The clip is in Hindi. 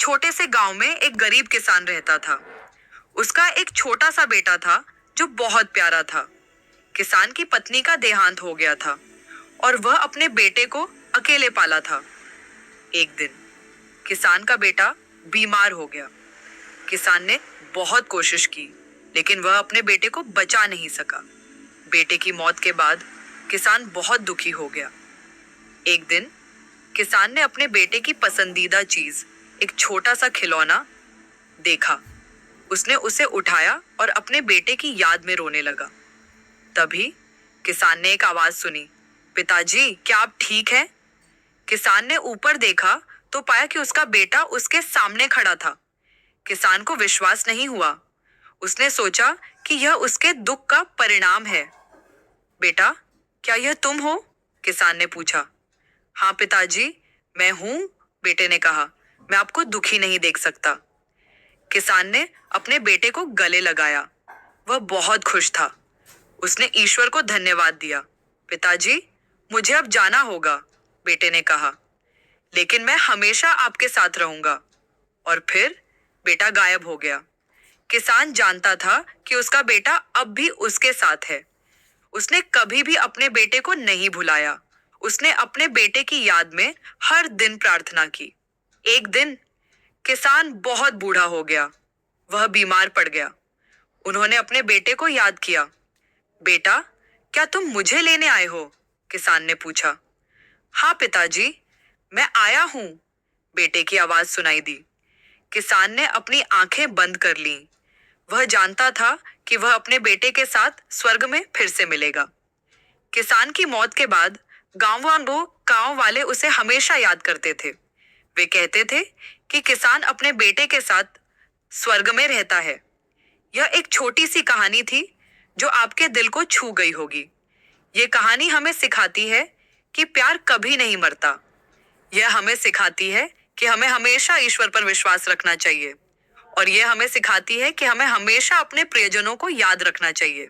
छोटे से गांव में एक गरीब किसान रहता था। उसका एक छोटा सा बेटा था जो बहुत प्यारा था। किसान की पत्नी का देहांत हो गया था और वह अपने बेटे को अकेले पाला था। एक दिन किसान का बेटा बीमार हो गया। किसान ने बहुत कोशिश की, लेकिन वह अपने बेटे को बचा नहीं सका। बेटे की मौत के बाद किसान बहुत दुखी हो गया। एक दिन किसान ने अपने बेटे की पसंदीदा चीज, एक छोटा सा खिलौना देखा। उसने उसे उठाया और अपने बेटे की याद में रोने लगा। तभी किसान ने एक आवाज सुनी, पिताजी, क्या आप ठीक हैं? किसान ने ऊपर देखा तो पाया कि उसका बेटा उसके सामने खड़ा था। किसान को विश्वास नहीं हुआ। उसने सोचा कि यह उसके दुख का परिणाम है। बेटा, क्या यह तुम हो? किसान ने पूछा। हाँ पिताजी, मैं हूं, बेटे ने कहा। मैं आपको दुखी नहीं देख सकता। किसान ने अपने बेटे को गले लगाया। वह बहुत खुश था। उसने ईश्वर को धन्यवाद दिया। पिताजी, मुझे अब जाना होगा, बेटे ने कहा, लेकिन मैं हमेशा आपके साथ रहूंगा। और फिर बेटा गायब हो गया। किसान जानता था कि उसका बेटा अब भी उसके साथ है। उसने कभी भी अपने बेटे को नहीं भुलाया। उसने अपने बेटे की याद में हर दिन प्रार्थना की। एक दिन किसान बहुत बूढ़ा हो गया। वह बीमार पड़ गया। उन्होंने अपने बेटे को याद किया। बेटा, क्या तुम मुझे लेने आए हो? किसान ने पूछा। हाँ पिताजी, मैं आया हूं, बेटे की आवाज सुनाई दी। किसान ने अपनी आंखें बंद कर लीं। वह जानता था कि वह अपने बेटे के साथ स्वर्ग में फिर से मिलेगा। किसान की मौत के बाद गांव वाले उसे हमेशा याद करते थे। वे कहते थे कि किसान अपने बेटे के साथ स्वर्ग में रहता है। यह एक छोटी सी कहानी थी जो आपके दिल को छू गई होगी। ये कहानी हमें सिखाती है कि प्यार कभी नहीं मरता। यह हमें सिखाती है कि हमें हमेशा ईश्वर पर विश्वास रखना चाहिए। और यह हमें सिखाती है कि हमें हमेशा अपने प्रियजनों को याद रखना चाहिए।